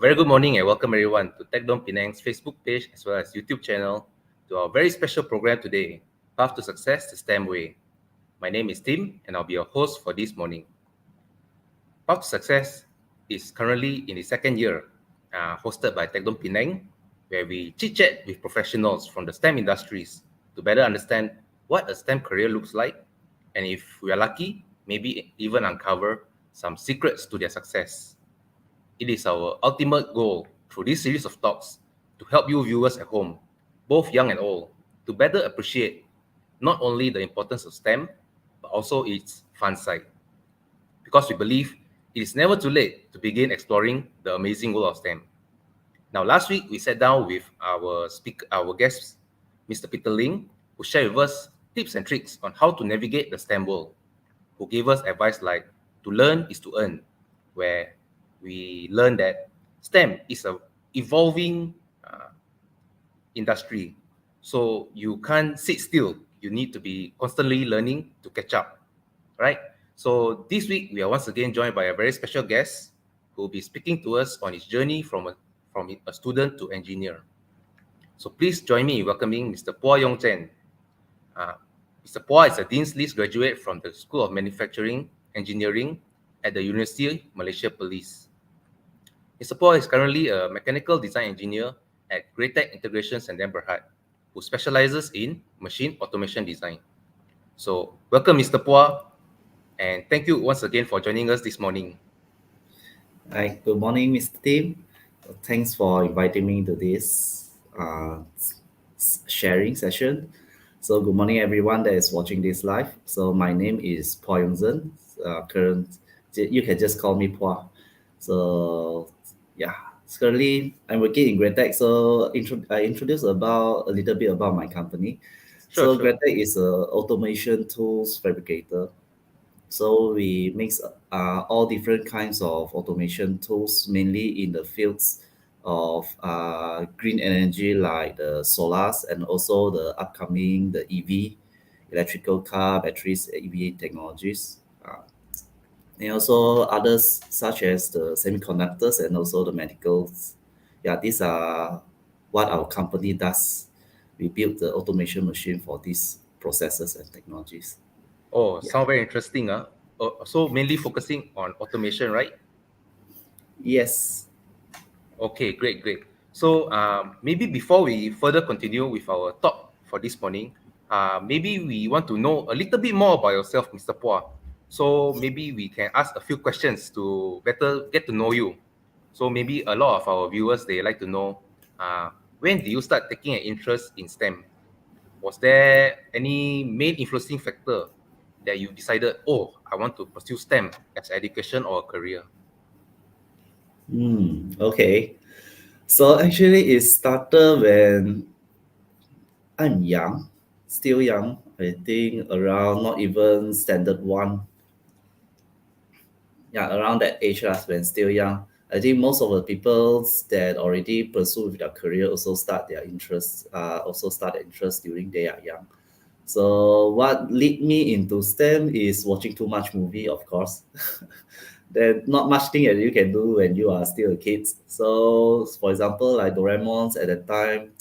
Very good morning and welcome everyone to TechDome Penang's Facebook page as well as YouTube channel to our very special program today, Path to Success the STEM Way. My name is Tim and I'll be your host for this morning. Path to Success is currently in the second year, hosted by TechDome Penang, where we chit-chat with professionals from the STEM industries to better understand what a STEM career looks like, and if we are lucky, maybe even uncover some secrets to their success. It is our ultimate goal through this series of talks to help you viewers at home, both young and old, to better appreciate not only the importance of STEM, but also its fun side. Because we believe it is never too late to begin exploring the amazing world of STEM. Now, last week we sat down with our guest, Mr. Peter Ling, who shared with us tips and tricks on how to navigate the STEM world, who gave us advice like to learn is to earn, where we learned that STEM is a evolving industry. So you can't sit still. You need to be constantly learning to catch up, right? So this week we are once again joined by a very special guest who will be speaking to us on his journey from a student to engineer. So please join me in welcoming Mr. Phuah Zhen. Mr. Phuah is a Dean's List graduate from the School of Manufacturing Engineering at the University Malaysia Police. Mr. Phuah is currently a mechanical design engineer at Greatech Integrations and Berhad, who specializes in machine automation design. So welcome, Mr. Phuah, and thank you once again for joining us this morning. Hi, good morning, Mr. Tim. Thanks for inviting me to this sharing session. So, good morning, everyone that is watching this live. So, my name is Phuah Zhen. You can just call me Phuah. So, yeah, currently I'm working in Greatech. So, I introduce a little bit about my company. Sure. Greatech is an automation tools fabricator. So we mix all different kinds of automation tools, mainly in the fields of green energy like the solars and also the upcoming the EV, electrical car, batteries, EV technologies. And also others such as the semiconductors and also the medicals. Yeah, these are what our company does. We build the automation machine for these processes and technologies. Oh, Yeah. sound very interesting. So mainly focusing on automation, right? Yes. Okay, great. So maybe before we further continue with our talk for this morning, maybe we want to know a little bit more about yourself, Mr. Phuah. So maybe we can ask a few questions to better get to know you. So maybe a lot of our viewers, they like to know, when did you start taking an interest in STEM? Was there any main influencing factor that you decided, oh, I want to pursue STEM as education or a career? Okay. So actually, it started when I'm young, still young. I think around not even standard one. Yeah, around that age when still young. I think most of the people that already pursue their career also start their interest during they are young. So what lead me into STEM is watching too much movie, of course. There's not much thing that you can do when you are still a kid. So, for example, like Doraemon's at the time,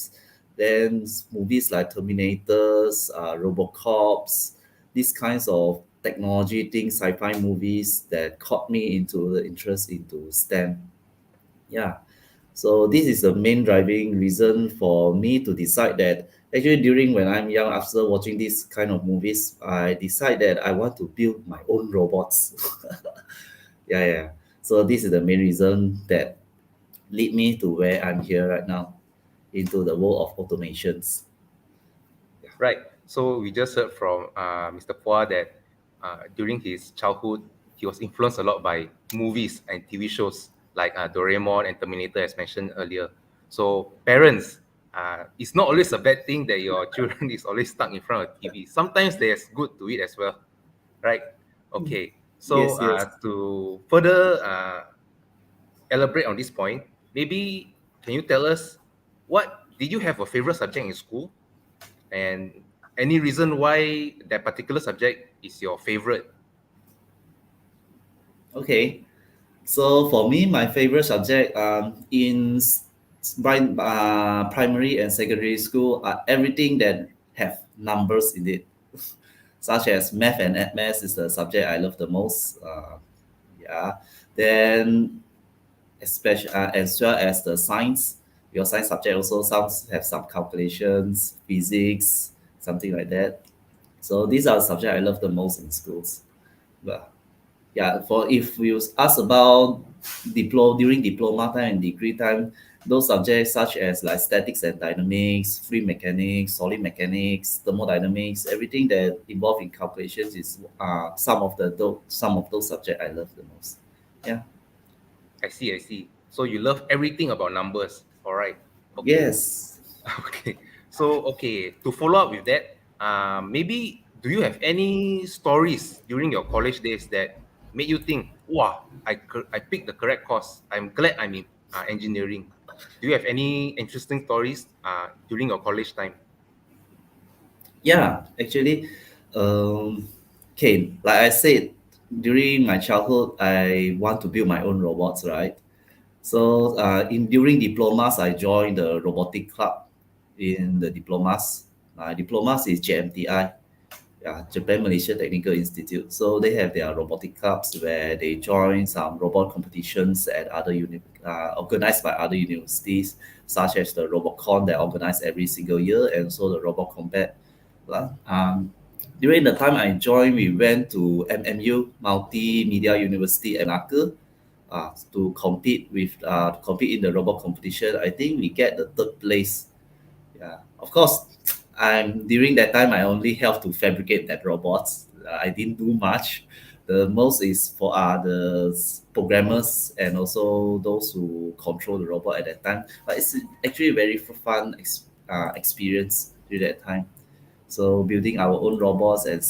then movies like Terminators, Robocops, these kinds of technology things, sci-fi movies that caught me into the interest into STEM. Yeah. So this is the main driving reason for me to decide that actually during when I'm young, after watching this kind of movies, I decide that I want to build my own robots. Yeah, yeah. So this is the main reason that lead me to where I'm here right now, into the world of automations. Right. So we just heard from Mr. Phuah that during his childhood, he was influenced a lot by movies and TV shows like Doraemon and Terminator, as mentioned earlier. So parents, it's not always a bad thing that your children is always stuck in front of TV. Sometimes there's good to it as well, right? Okay. So Yes, yes. to further elaborate on this point, maybe can you tell us what did you have a favorite subject in school? And any reason why that particular subject is your favorite? Okay. So for me, my favorite subject primary and secondary school are everything that have numbers in it, such as math and math is the subject I love the most. Yeah. Then especially as well as the science, your science subject also some have some calculations, physics, something like that. So these are the subjects I love the most in schools. But yeah, for if you ask about during diploma time and degree time, those subjects such as like statics and dynamics, fluid mechanics, solid mechanics, thermodynamics, everything that involved in calculations is some of those subjects I love the most. Yeah. I see, I see. So you love everything about numbers. All right. Okay. Yes. Okay. So okay, to follow up with that, maybe do you have any stories during your college days that made you think, wow, I picked the correct course. I'm glad I'm in engineering. Do you have any interesting stories during your college time? Yeah, actually, um, okay, like I said, during my childhood, I want to build my own robots, right? So in during diplomas, I joined the robotic club in the diplomas. Diplomas is JMTI, yeah, Japan Malaysia Technical Institute. So they have their robotic clubs where they join some robot competitions at organized by other universities, such as the RobotCon that organized every single year, and so the Robot Combat. During the time I joined, we went to MMU Multimedia University at Malacca to compete in the robot competition. I think we get the third place. Yeah, of course. During that time I only helped to fabricate that robots. I didn't do much. The most is for programmers and also those who control the robot at that time. But it's actually a very fun experience during that time. So building our own robots and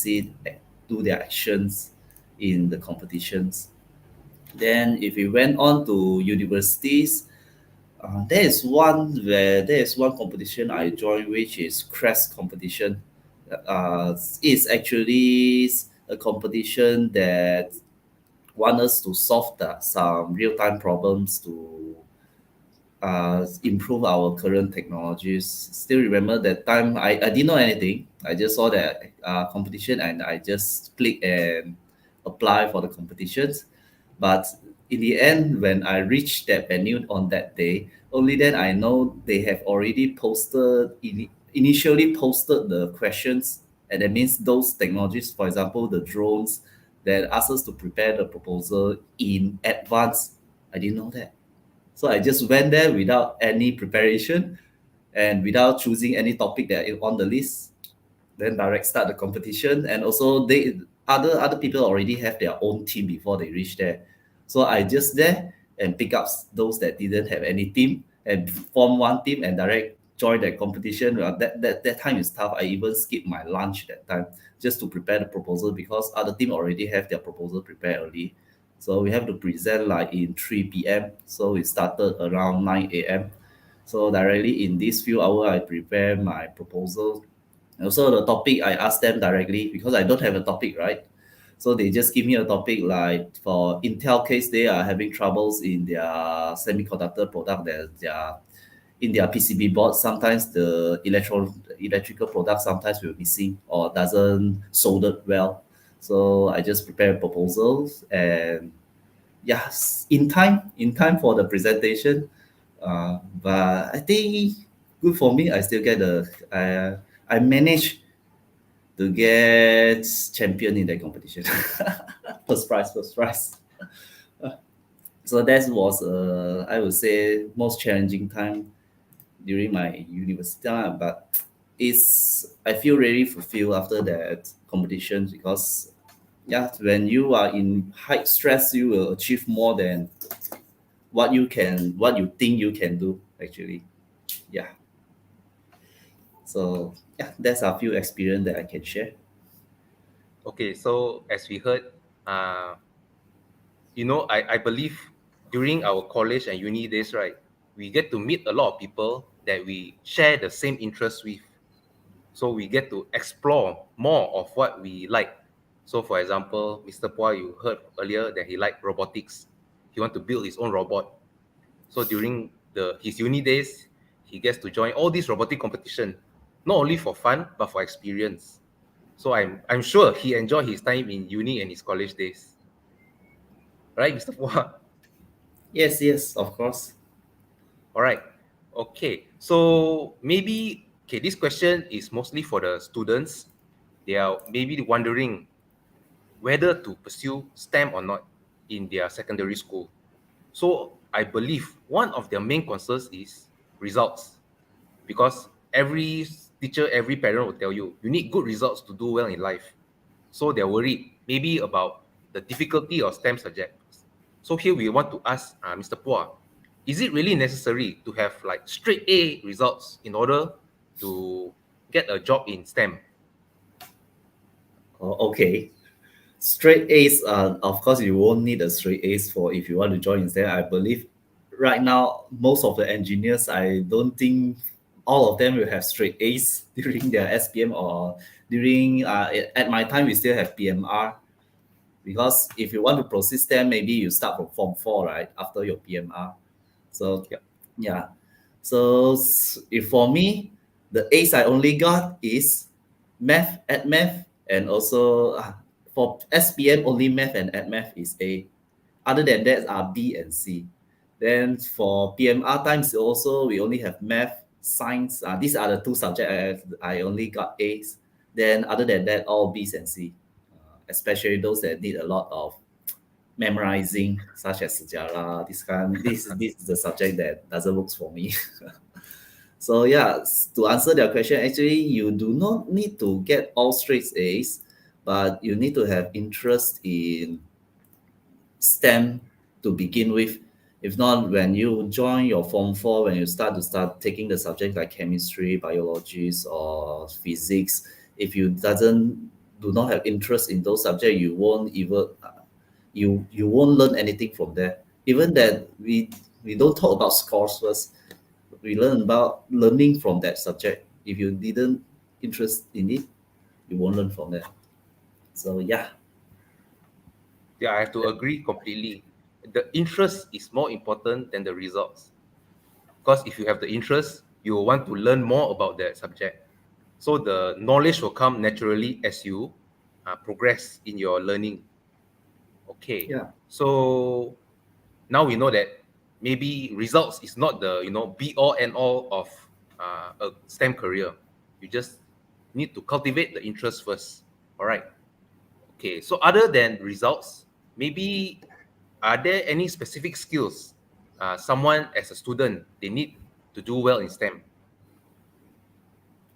do their actions in the competitions. Then if we went on to universities, there is one competition I joined, which is Crest competition. It's actually a competition that want us to solve some real time problems to improve our current technologies. Still remember that time I didn't know anything. I just saw that competition and I just click and apply for the competitions. But in the end, when I reached that venue on that day, only then I know they have already initially posted the questions, and that means those technologies, for example, the drones, that ask us to prepare the proposal in advance. I didn't know that. So I just went there without any preparation and without choosing any topic that is on the list. Then direct start the competition, and also other people already have their own team before they reach there. So I just there and pick up those that didn't have any team and form one team and direct join that competition. That time is tough. I even skip my lunch that time just to prepare the proposal because other team already have their proposal prepared early. So we have to present like in 3 p.m. So we started around 9 a.m. So directly in this few hours, I prepare my proposal. Also, the topic I ask them directly because I don't have a topic, right? So they just give me a topic like for Intel case, they are having troubles in their semiconductor product that they are in their PCB board. Sometimes the electrical product sometimes will missing or doesn't soldered well. So I just prepare proposals and yes, in time for the presentation. But I think good for me. I still get the I managed to get champion in that competition. First prize, first prize. So that was I would say most challenging time during my university time. But it's I feel really fulfilled after that competition because yeah, when you are in high stress, you will achieve more than what you think you can do actually. Yeah. So yeah, that's a few experience that I can share. Okay, so as we heard, uh, I believe during our college and uni days, right, we get to meet a lot of people that we share the same interests with. So we get to explore more of what we like. So for example, Mr. Phuah, you heard earlier that he liked robotics. He want to build his own robot. So during his uni days, he gets to join all these robotic competition, not only for fun but for experience. So I'm sure he enjoyed his time in uni and his college days, right, Mr. Phuah? Yes, yes, of course. All right. Okay. So maybe this question is mostly for the students. They are maybe wondering whether to pursue STEM or not in their secondary school. So I believe one of their main concerns is results, because every teacher, every parent will tell you need good results to do well in life. So they're worried maybe about the difficulty of STEM subjects. So here we want to ask Mr. Phuah, is it really necessary to have like straight A results in order to get a job in STEM? Oh, okay. Straight A's, of course, you won't need a straight A's for if you want to join instead. I believe right now, most of the engineers, I don't think all of them will have straight A's during their SPM or during, at my time, we still have PMR because if you want to proceed STEM, maybe you start from Form 4, right, after your PMR. So, Yeah. yeah. So, if for me, the A's I only got is math, and also for SPM only math and math is A. Other than that are B and C. Then for PMR times also we only have math, science. These are the two subjects I only got A's. Then other than that, all B's and C. Especially those that need a lot of memorizing, such as sejarah. This is the subject that doesn't work for me. So yeah, to answer their question, actually you do not need to get all straight A's, but you need to have interest in STEM to begin with. If not, when you join your Form 4, when you start taking the subject like chemistry, biologies, or physics, if you doesn't do not have interest in those subjects, you won't even you won't learn anything from there. Even that we don't talk about scores first, we learn about learning from that subject. If you didn't interest in it, you won't learn from that. So yeah. Yeah, I have to agree completely. The interest is more important than the results. Because if you have the interest, you will want to learn more about that subject. So the knowledge will come naturally as you progress in your learning. Okay. Yeah. So now we know that maybe results is not the be all and all of a STEM career. You just need to cultivate the interest first. All right. Okay. So other than results, maybe are there any specific skills someone as a student they need to do well in STEM?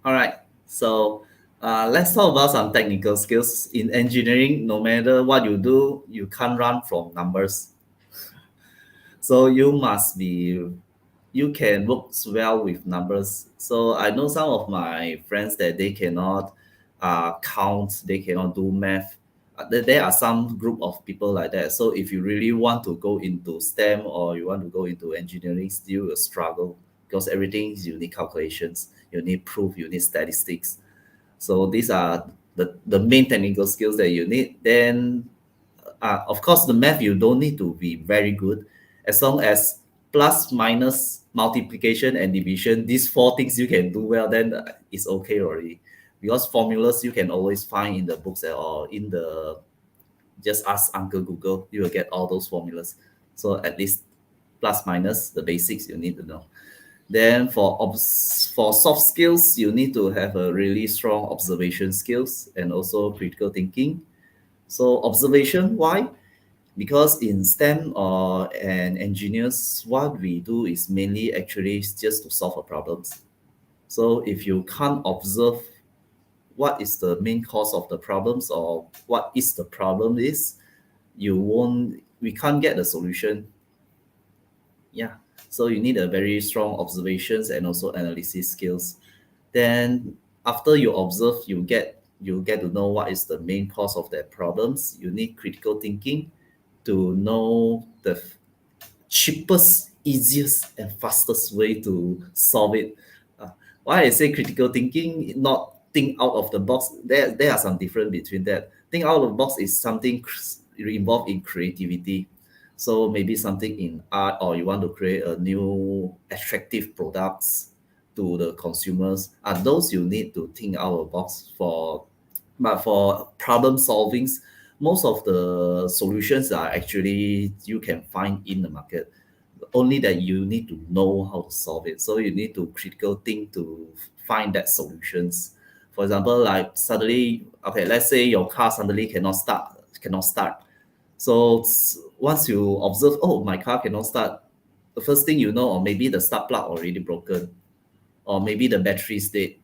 All right. So let's talk about some technical skills in engineering. No matter what you do, you can't run from numbers. So you can work well with numbers. So I know some of my friends that they cannot count, they cannot do math. There are some group of people like that. So if you really want to go into STEM or you want to go into engineering, still will struggle because everything is you need calculations, you need proof, you need statistics. So these are the main technical skills that you need. Then, of course, the math you don't need to be very good, as long as plus, minus, multiplication, and division. These four things you can do well, then it's okay already. Because formulas you can always find in the books or in the just ask Uncle Google. You will get all those formulas. So at least plus minus the basics you need to know. Then for soft skills, you need to have a really strong observation skills and also critical thinking. So observation, why? Because in STEM or and engineers, what we do is mainly actually just to solve a problems. So if you can't observe what is the main cause of the problems or what is the problem is, we can't get the solution. Yeah. So you need a very strong observations and also analysis skills. Then after you observe, you get to know what is the main cause of their problems. You need critical thinking to know the cheapest, easiest, and fastest way to solve it. Uh, why I say critical thinking, not think out of the box. There are some difference between that. Think out of the box is something involved in creativity. So maybe something in art, or you want to create a new attractive products to the consumers. Are those you need to think out of the box for. But for problem solvings, most of the solutions are actually you can find in the market, only that you need to know how to solve it. So you need to critical think to find that solutions. For example, like suddenly, okay, let's say your car suddenly cannot start. So once you observe, oh, my car cannot start, the first thing you know, or maybe the start plug already broken, or maybe the battery is dead.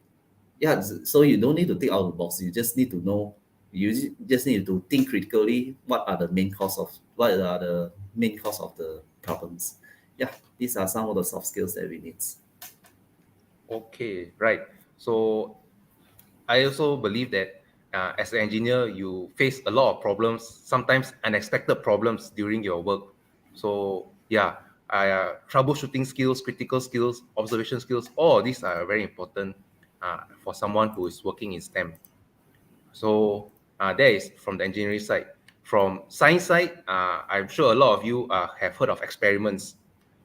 Yeah, so you don't need to think out of the box. You just need to know. You just need to think critically. What are the main cause of the problems? Yeah, these are some of the soft skills that we need. Okay, right. So I also believe that as an engineer, you face a lot of problems, sometimes unexpected problems during your work. So yeah, troubleshooting skills, critical skills, observation skills, all these are very important for someone who is working in STEM. So that is from the engineering side. From science side, I'm sure a lot of you have heard of experiments.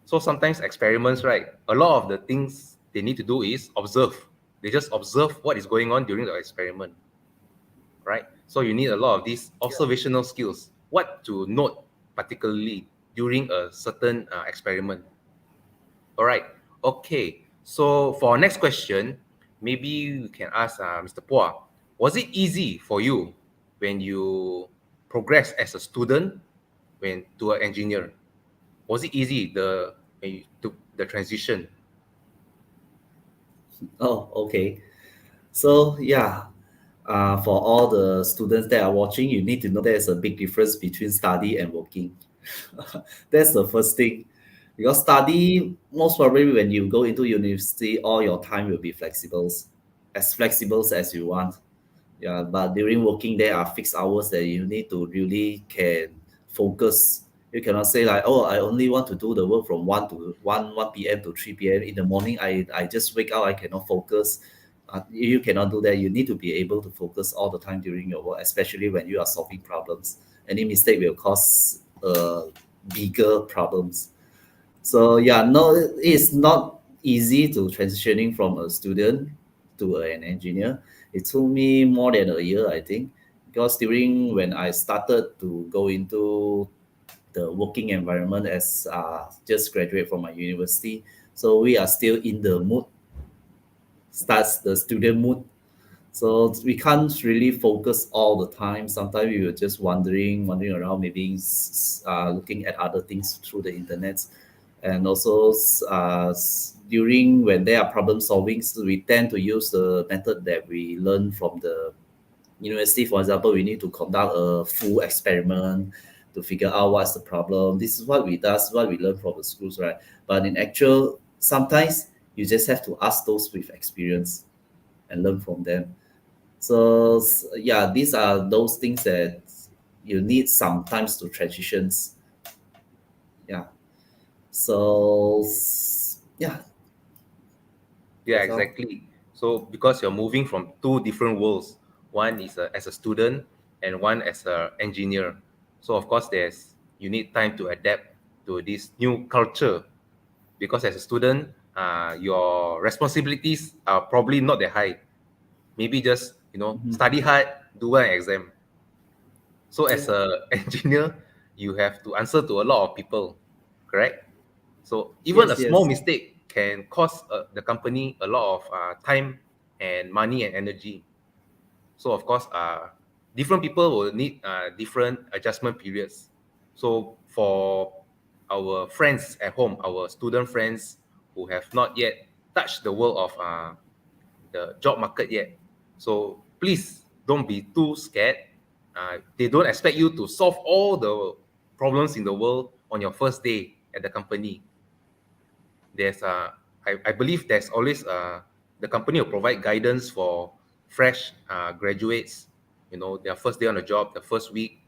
So sometimes experiments, right? A lot of the things they need to do is observe. They just observe what is going on during the experiment, right? So you need a lot of these observational skills. What to note particularly during a certain experiment. All right. Okay. So for our next question, maybe we can ask Mr. Phuah, was it easy for you when you progress as a student when to an engineer? Was it easy when you took the transition? Oh, okay. So yeah, for all the students that are watching, you need to know there's a big difference between study and working. That's the first thing. Because study, most probably when you go into university, all your time will be flexible as you want. Yeah, but during working there are fixed hours that you need to really can focus. You cannot say like, oh, I only want to do the work from 1 p.m. to 3 p.m. in the morning. I just wake up, I cannot focus. You cannot do that. You need to be able to focus all the time during your work, especially when you are solving problems. Any mistake will cause bigger problems. So yeah, no, it's not easy to transitioning from a student to an engineer. It took me more than a year, I think, because during when I started to go into the working environment as just graduate from my university, so we are still in the mood, starts the student mood. So we can't really focus all the time. Sometimes we were just wandering around, maybe looking at other things through the internet. And also during when there are problem solving, so we tend to use the method that we learn from the university. For example, we need to conduct a full experiment to figure out what's the problem. This is what we learn from the schools, right? But in actual, sometimes you just have to ask those with experience and learn from them. So yeah, these are those things that you need sometimes to transitions. Yeah. So yeah, Yeah, that's all. exactly. So because you're moving from two different worlds, one is as a student and one as a engineer. So of course, there's you need time to adapt to this new culture. Because as a student, your responsibilities are probably not that high. Maybe just Mhm. study hard, do well an exam. So as Yeah. a engineer, you have to answer to a lot of people, correct? So even a Yes, small yes. mistake can cost the company a lot of time and money and energy. So of course, different people will need different adjustment periods. So for our friends at home, our student friends who have not yet touched the world of the job market yet, so please don't be too scared. They don't expect you to solve all the problems in the world on your first day at the company. There's I believe there's always the company will provide guidance for fresh graduates. Their first day on the job, the first week,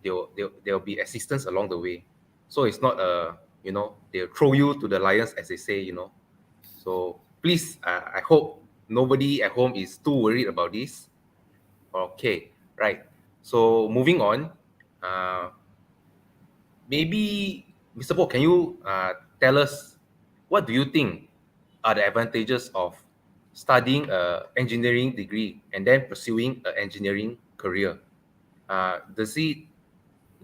there'll be assistance along the way. So it's not they'll throw you to the lions, as they say. So please, I hope nobody at home is too worried about this. Okay, right. So moving on, uh, maybe Mr. Bo, can you tell us what do you think are the advantages of studying a engineering degree and then pursuing an engineering career?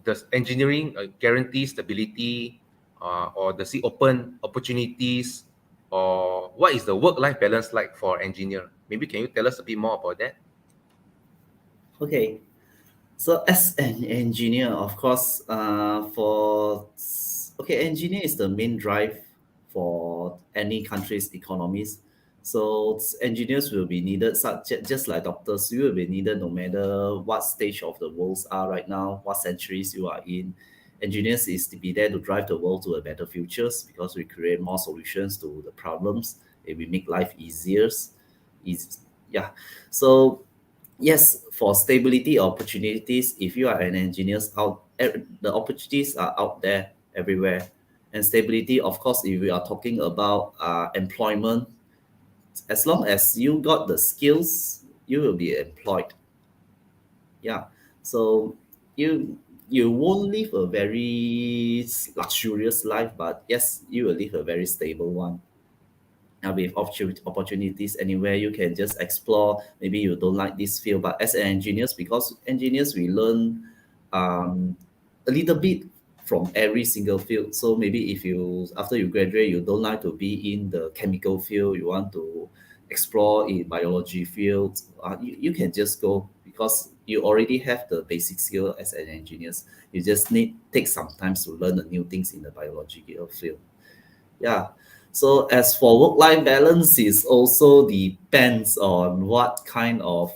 Does engineering guarantee stability, or does it open opportunities, or what is the work-life balance like for engineer? Maybe can you tell us a bit more about that? Okay. So as an engineer, of course, engineer is the main drive for any country's economies. So engineers will be needed, just like doctors, you will be needed no matter what stage of the worlds are right now, what centuries you are in. Engineers is to be there to drive the world to a better futures because we create more solutions to the problems and we make life easier. Is yeah. So yes, for stability opportunities, if you are an engineer the opportunities are out there everywhere. And stability, of course, if we are talking about employment, as long as you got the skills, you will be employed. Yeah. So you won't live a very luxurious life, but yes, you will live a very stable one. With opportunities anywhere you can just explore. Maybe you don't like this field, but as an engineers, because engineers we learn a little bit from every single field. So maybe if you after you graduate you don't like to be in the chemical field, you want to explore in biology field, you can just go because you already have the basic skill as an engineers. You just need take some time to learn the new things in the biological field. Yeah. So as for work-life balance, is also depends on what kind of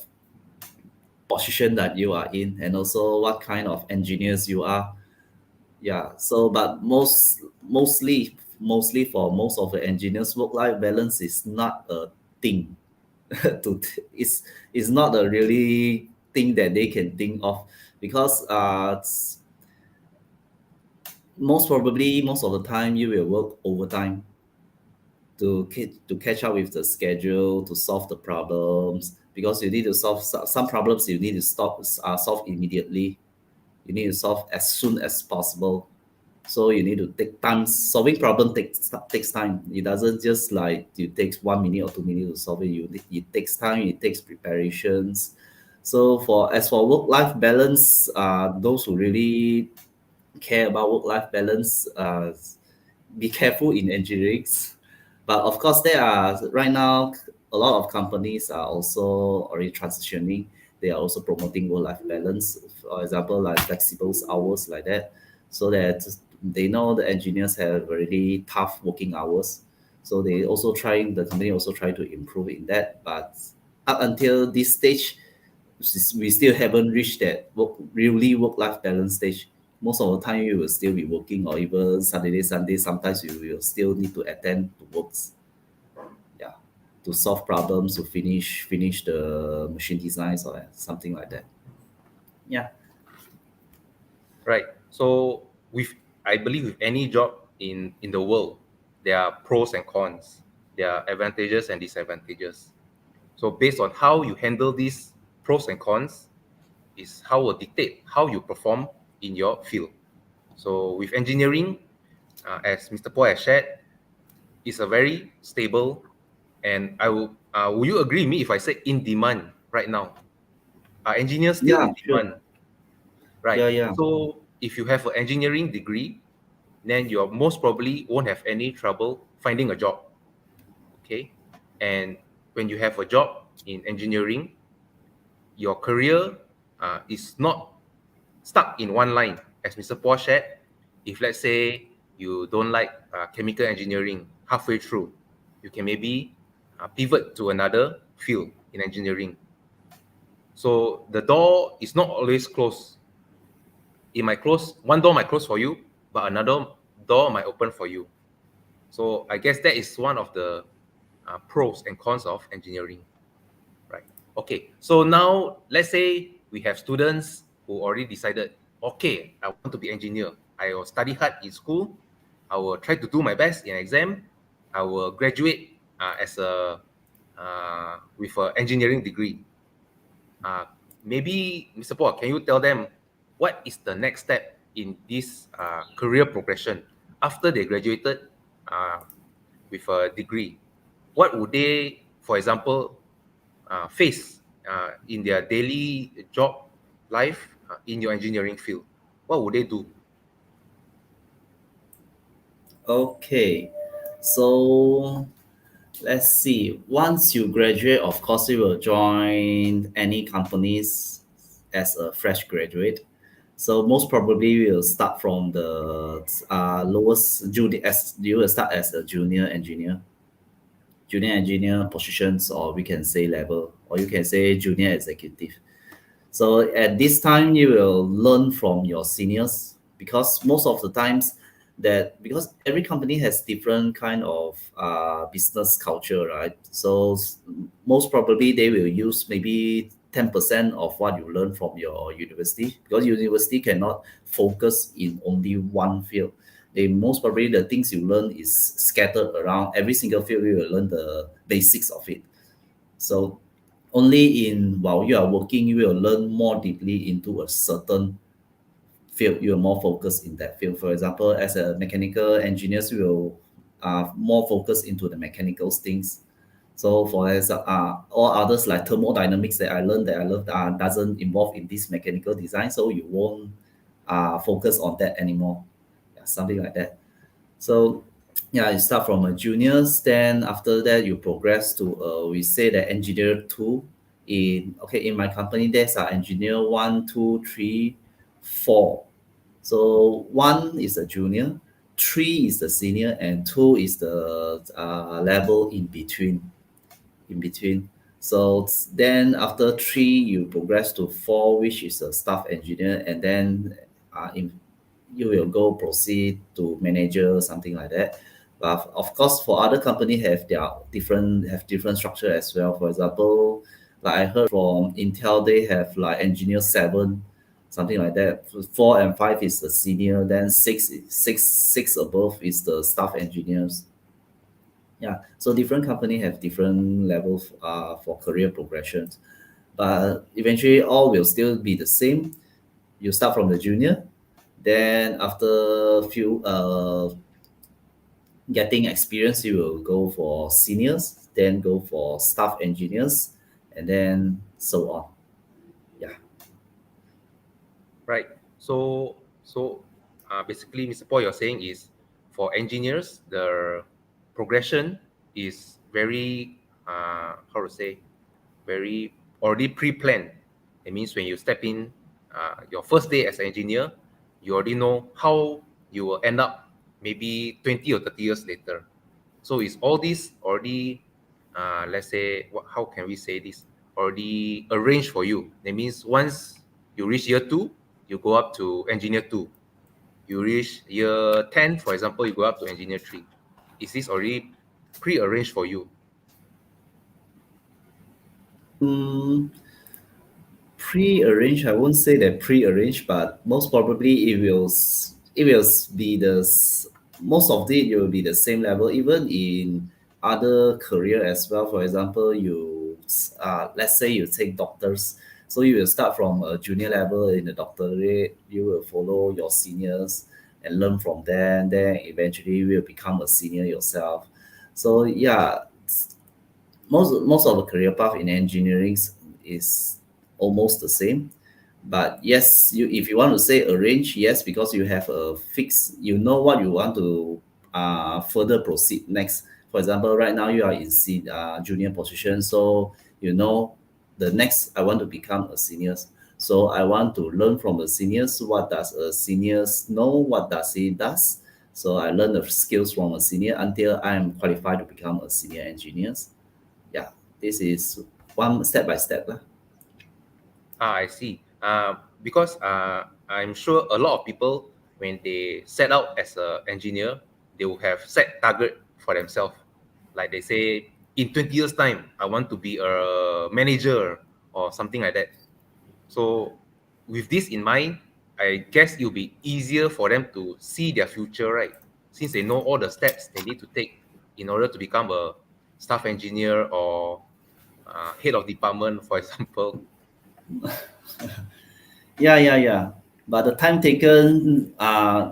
position that you are in and also what kind of engineers you are. Yeah. So but mostly for most of the engineers, work-life balance is not a thing. It's not a really thing that they can think of because most probably most of the time you will work overtime to catch up with the schedule to solve the problems because you need to solve some problems you need to solve immediately. You need to solve as soon as possible, so you need to take time. Solving problem takes time. It doesn't just like it takes 1 minute or 2 minutes to solve it. It takes time, it takes preparations. So for as for work life balance, those who really care about work life balance, be careful in engineering. But of course, there are right now a lot of companies are also already transitioning. They are also promoting work-life balance. For example, like flexible hours like that, so that they know the engineers have really tough working hours. So the company also try to improve in that. But up until this stage, we still haven't reached that really work-life balance stage. Most of the time you will still be working, or even Saturday, Sunday, sometimes you will still need to attend to works. Yeah. To solve problems, to finish the machine designs or something like that. Yeah. right? So with I believe with any job in the world, there are pros and cons, there are advantages and disadvantages. So based on how you handle these pros and cons is how will dictate how you perform in your field. So with engineering, as Mr. Paul has shared, it's a very stable, and will you agree with me if I say in demand right now? Are engineers still Yeah, in sure. demand? Right. Yeah, yeah. So if you have an engineering degree, then you most probably won't have any trouble finding a job. Okay. And when you have a job in engineering, your career is not stuck in one line. As Mr. Paul shared, if let's say you don't like chemical engineering halfway through, you can maybe pivot to another field in engineering. So the door is not always closed. It might close, one door might close for you, but another door might open for you. So I guess that is one of the pros and cons of engineering, right? Okay, so now let's say we have students who already decided, okay, I want to be engineer. I will study hard in school. I will try to do my best in exam. I will graduate as a with an engineering degree. Uh, Maybe, Mr. Paul, can you tell them what is the next step in this career progression after they graduated uh, with a degree? What would they, for example, face in their daily job life in your engineering field? What would they do? Okay. So let's see. Once you graduate, of course, you will join any companies as a fresh graduate. So most probably you will start from the lowest junior, as you will start as a junior engineer positions, or we can say level, or you can say junior executive. So at this time, you will learn from your seniors, because most of the times that, because every company has different kind of business culture, right? So most probably they will use maybe 10% of what you learn from your university, because university cannot focus in only one field. They most probably, the things you learn is scattered around every single field. You will learn the basics of it. So only in while you are working, you will learn more deeply into a certain field. You are more focused in that field. For example, as a mechanical engineers, you will more focused into the mechanical things. So for as all others like thermodynamics that I learned, that I love, doesn't involve in this mechanical design, so you won't focus on that anymore. Yeah, something like that. So yeah, you start from a juniors, then after that you progress to we say that engineer two. In my company there's engineer one, two, three, four. So one is a junior, three is the senior, and two is the level in between. So then after three, you progress to four, which is a staff engineer, and then you will go proceed to manager, something like that. But of course, for other company have different structure as well. For example, like I heard from Intel, they have like engineer seven, something like that. Four and five is the senior, then six above is the staff engineers. Yeah, so different company have different levels for career progressions, but eventually all will still be the same. You start from the junior, then after few getting experience, you will go for seniors, then go for staff engineers, and then so on. Yeah. Right. So basically, Mr. Paul, you're saying is for engineers, the progression is very, how to say, very already pre-planned. It means when you step in your first day as an engineer, you already know how you will end up maybe 20 or 30 years later. So is all this already, let's say, how can we say this? Already arranged for you. That means once you reach year two, you go up to engineer two. You reach year 10, for example, you go up to engineer three. Is this already pre-arranged for you? Mm, Pre-arranged, I won't say that pre-arranged, but most probably be most of it will be the same level, even in other career as well. For example, let's say you take doctors, so you will start from a junior level in the doctorate, you will follow your seniors and learn from them, then eventually you will become a senior yourself. So yeah, most of the career path in engineering is almost the same. But yes, you if you want to say arrange, yes, because you have a fix, you know what you want to further proceed next. For example, right now you are in junior position, so you know the next I want to become a senior. So I want to learn from the seniors. What does a seniors know? What does he does? So I learn the skills from a senior until I am qualified to become a senior engineer. Yeah, this is one step by step lah. I see. Because I'm sure a lot of people, when they set out as an engineer, they will have set target for themselves. Like they say, in 20 years' time, I want to be a manager or something like that. So, with this in mind, I guess it'll be easier for them to see their future, right? Since they know all the steps they need to take in order to become a staff engineer or head of department, for example. Yeah. But the time taken,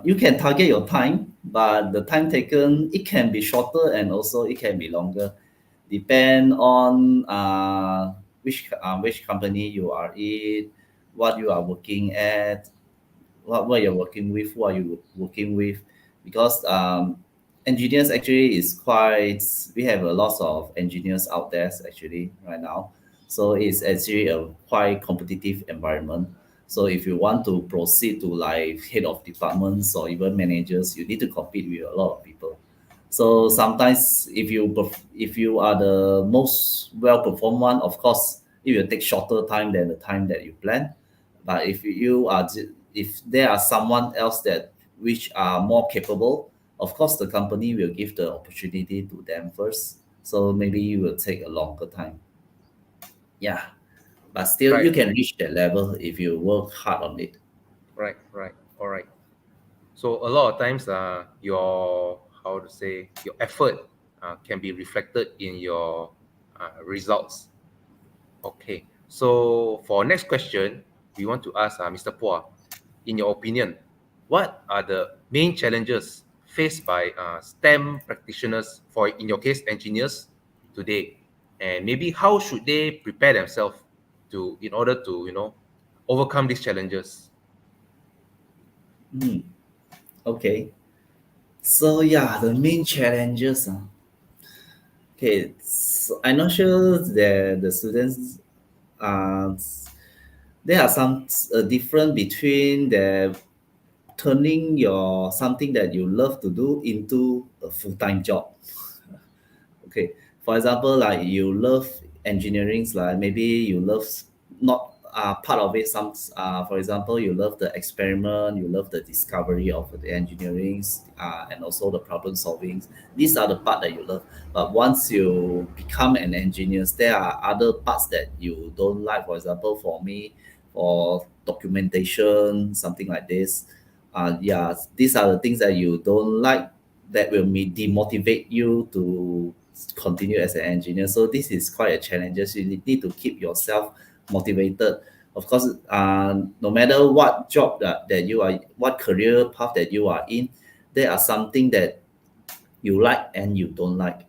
you can target your time, but the time taken, it can be shorter and also it can be longer. Depend on which company you are in, what you are working at, what you're working with, who are you working with, because engineers actually is quite, we have a lot of engineers out there actually right now, so it's actually a quite competitive environment. So if you want to proceed to like head of departments or even managers, you need to compete with a lot of people. So sometimes if you are the most well performed one, of course it will take shorter time than the time that you plan. But if there are someone else that which are more capable, of course the company will give the opportunity to them first. So maybe it will take a longer time. Yeah, but still you Right, can reach that level if you work hard on it. right. All right. So a lot of times, your how to say your effort can be reflected in your results. Okay. So for our next question, we want to ask Mr. Phuah, in your opinion, what are the main challenges faced by STEM practitioners, for in your case engineers, today, and maybe how should they prepare themselves to in order to overcome these challenges? Hmm. Okay. So yeah, the main challenges. Okay, so I'm not sure that the students uh, there are some difference between the turning your something that you love to do into a full-time job. Okay, for example, like you love engineering, like maybe you love not part of it. For example, you love the experiment, you love the discovery of the engineering, and also the problem solving. These are the part that you love. But once you become an engineer, there are other parts that you don't like. For example, for me, for documentation, something like this. Yeah, these are the things that you don't like, that will demotivate you to continue as an engineer. So this is quite a challenge. You need to keep yourself motivated. Of course, no matter what job that you are, what career path that you are in, there are something that you like and you don't like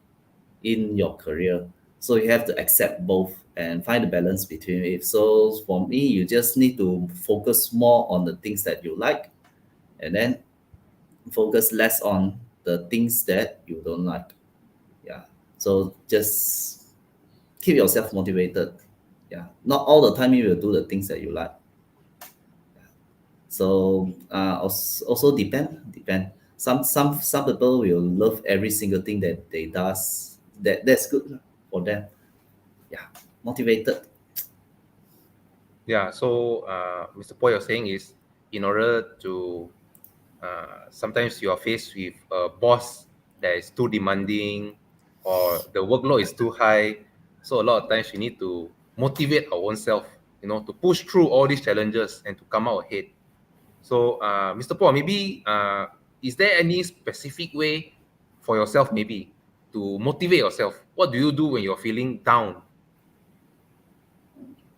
in your career. So you have to accept both and find the balance between it. So for me, you just need to focus more on the things that you like, and then focus less on the things that you don't like. Yeah. So just keep yourself motivated. Yeah. Not all the time you will do the things that you like. So also depend. Some people will love every single thing that they does. That's good for them. Yeah. Motivated. Yeah. So, Mr. Phuah, you're saying is, in order to sometimes you are faced with a boss that is too demanding or the workload is too high. So a lot of times we need to motivate our own self, to push through all these challenges and to come out ahead. So, Mr. Paul, maybe is there any specific way for yourself, maybe, to motivate yourself? What do you do when you're feeling down?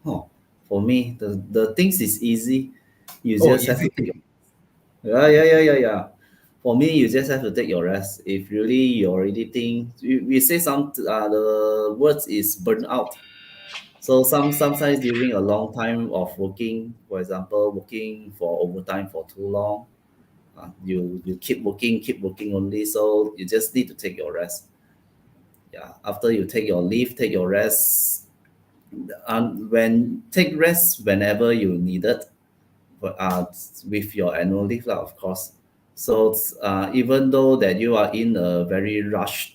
Oh, for me, the things is easy. You Oh, just have easy. to take. Yeah. For me, you just have to take your rest. If really you already think we say some the words is burn out. So sometimes during a long time of working, for example, working for overtime for too long, you keep working only. So you just need to take your rest. Yeah. After you take your leave, take your rest. When take rest whenever you need it, but with your annual leave, lah, of course. So even though that you are in a very rush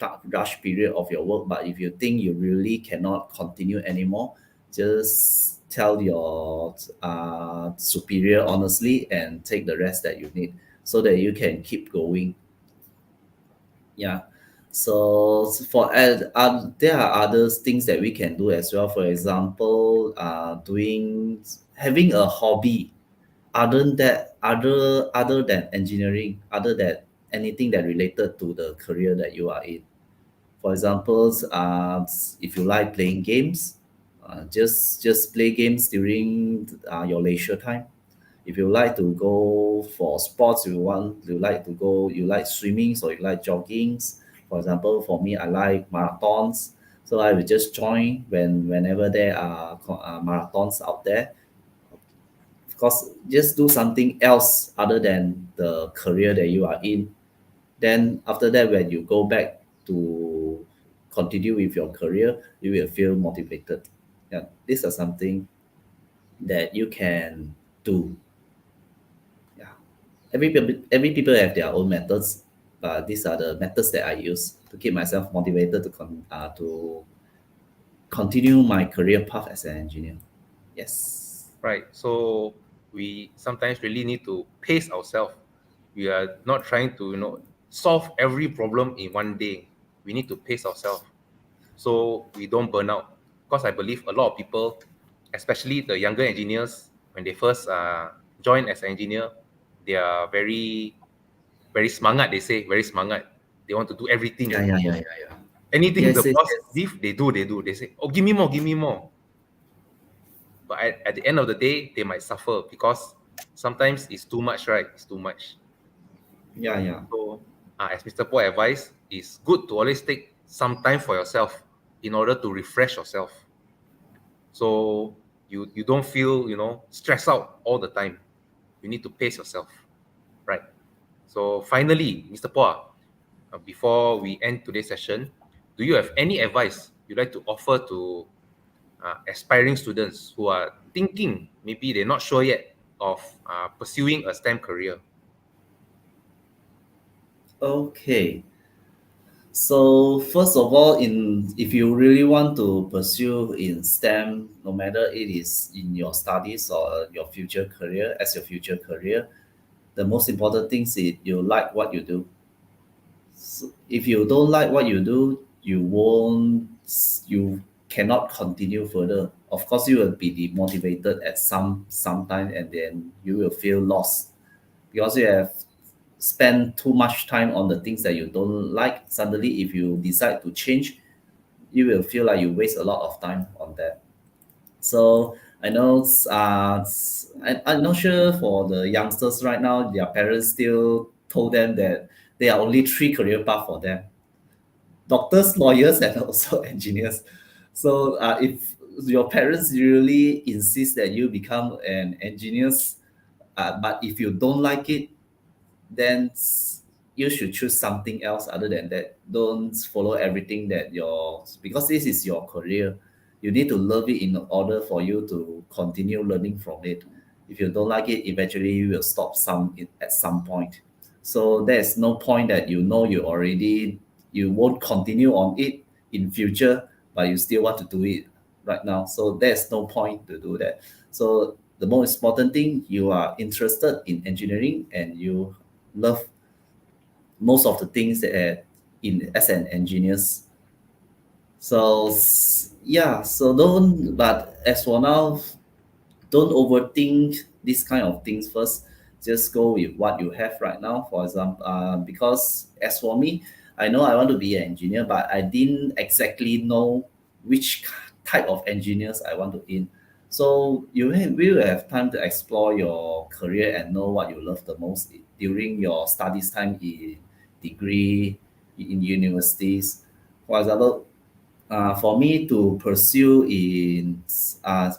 period of your work, but if you think you really cannot continue anymore, just tell your superior honestly and take the rest that you need so that you can keep going. Yeah. So there are other things that we can do as well. For example, doing having a hobby other than engineering, other than anything that related to the career that you are in. For example, if you like playing games, just play games during your leisure time. If you like to go for sports, you like swimming, so you like joggings. For example, for me, I like marathons, so I will just join whenever there are marathons out there. Of course, just do something else other than the career that you are in. Then after that, when you go back to continue with your career, you will feel motivated. Yeah, these are something that you can do. Yeah, every people have their own methods, but these are the methods that I use to keep myself motivated to continue my career path as an engineer. Yes. Right. So we sometimes really need to pace ourselves. We are not trying to, solve every problem in one day. We need to pace ourselves so we don't burn out. Because I believe a lot of people, especially the younger engineers, when they first join as an engineer, they are very, very semangat. They say very semangat. They want to do everything. Yeah. Anything the Yes, yes, boss yes. give, they do. They do. They say, "Oh, give me more, give me more." But at the end of the day, they might suffer because sometimes it's too much, right? It's too much. Yeah. So, as Mr. Poe advised, it's good to always take some time for yourself in order to refresh yourself. So you don't feel stressed out all the time. You need to pace yourself, right? So finally, Mr. Poa, before we end today's session, do you have any advice you'd like to offer to aspiring students who are thinking, maybe they're not sure yet, of pursuing a STEM career? Okay. So first of all, in if you really want to pursue in STEM, no matter it is in your studies or your future career, as your future career, the most important thing is you like what you do. So if you don't like what you do, you cannot continue further. Of course, you will be demotivated at some time, and then you will feel lost because you have spend too much time on the things that you don't like. Suddenly, if you decide to change, you will feel like you waste a lot of time on that. So I know I'm not sure for the youngsters right now, their parents still told them that there are only three career paths for them: doctors, lawyers, and also engineers. So if your parents really insist that you become an engineer, but if you don't like it, then you should choose something else other than that. Don't follow everything that because this is your career. You need to love it in order for you to continue learning from it. If you don't like it, eventually you will stop at some point. So there's no point that you won't continue on it in future, but you still want to do it right now. So there's no point to do that. So the most important thing, you are interested in engineering and you love most of the things that in as an engineers. So yeah, so don't. But as for now, don't overthink these kind of things first. Just go with what you have right now. For example, because as for me, I know I want to be an engineer, but I didn't exactly know which type of engineers I want to in. So will have time to explore your career and know what you love the most during your studies time in degree in universities. For example, for me to pursue in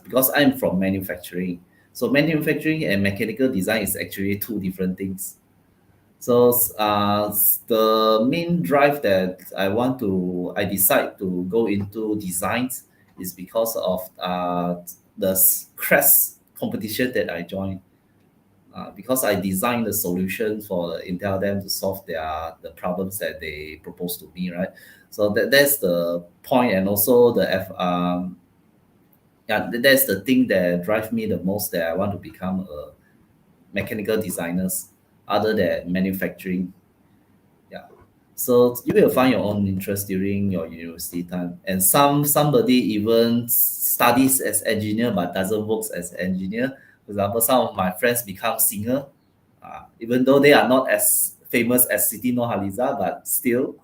because I'm from manufacturing. So manufacturing and mechanical design is actually two different things. So the main drive that I decide to go into designs is because of the CREST competition that I joined. Because I designed the solution for Intel them to solve the problems that they propose to me, right? So that's the point, and also that's the thing that drives me the most, that I want to become a mechanical designers other than manufacturing. Yeah. So you will find your own interest during your university time. And somebody even studies as engineer but doesn't work as engineer. For example, some of my friends become singer, even though they are not as famous as Siti Nurhaliza, but still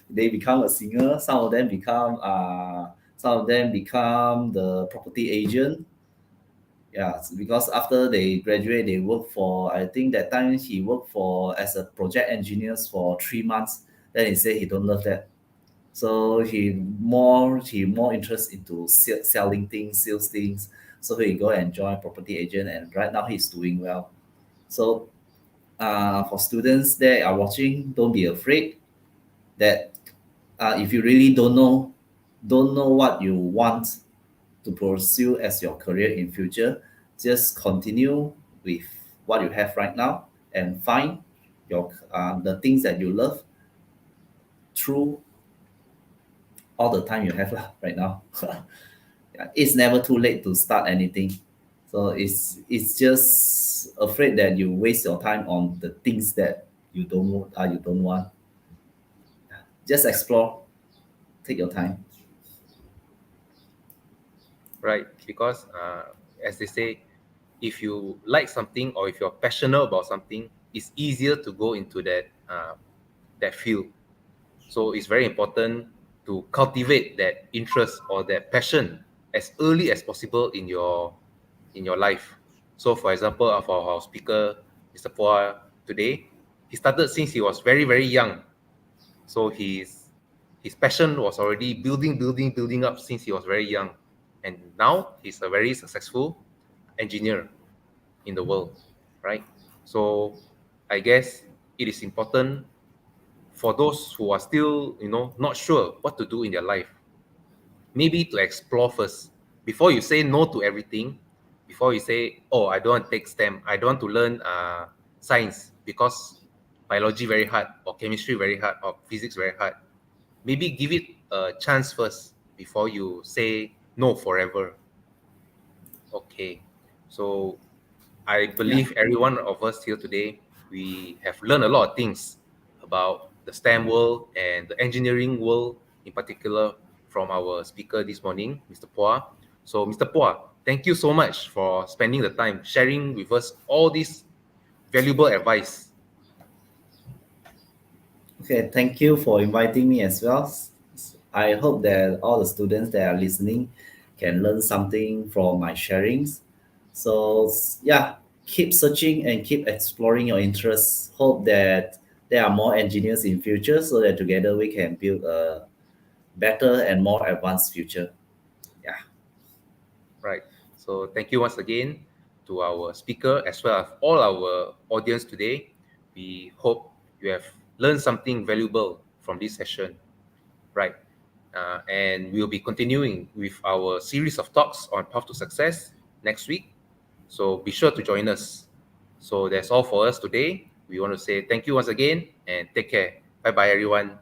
they become a singer. Some of them become the property agent. Yeah, because after they graduate, they work for, I think that time he worked for as a project engineers for 3 months. Then he said he don't love that. So he more interested into selling things, sales things. So he go and join property agent, and right now he's doing well. So for students that are watching, don't be afraid that if you really don't know what you want to pursue as your career in future, just continue with what you have right now and find the things that you love through all the time you have lah, right now. Yeah, it's never too late to start anything. So it's just afraid that you waste your time on the things that you don't want. Just Yeah, explore, take your time. right. Because as they say, if you like something or if you're passionate about something, it's easier to go into that field. So it's very important to cultivate that interest or that passion as early as possible in your life. So, for example, of our speaker, Mr. Phuah, today, he started since he was very, very young. So his passion was already building up since he was very young, and now he's a very successful engineer in the world, right? So I guess it is important for those who are still, not sure what to do in their life, maybe to explore first before you say no to everything. Before you say, oh, I don't want to take STEM, I don't want to learn science because biology very hard, or chemistry very hard, or physics very hard. Maybe give it a chance first before you say no forever. Okay, so I Yeah. believe every one of us here today, we have learned a lot of things about the STEM world and the engineering world in particular from our speaker this morning, Mr. Phuah. So, Mr. Phuah, thank you so much for spending the time sharing with us all this valuable advice. Okay, thank you for inviting me as well. I hope that all the students that are listening can learn something from my sharings. So, yeah, keep searching and keep exploring your interests. Hope that there are more engineers in future so that together we can build a better and more advanced future. Yeah. Right. So, thank you once again to our speaker as well as all our audience today. We hope you have learned something valuable from this session. Right. And we'll be continuing with our series of talks on Path to Success next week. So be sure to join us. So that's all for us today. We want to say thank you once again and take care. Bye bye, everyone.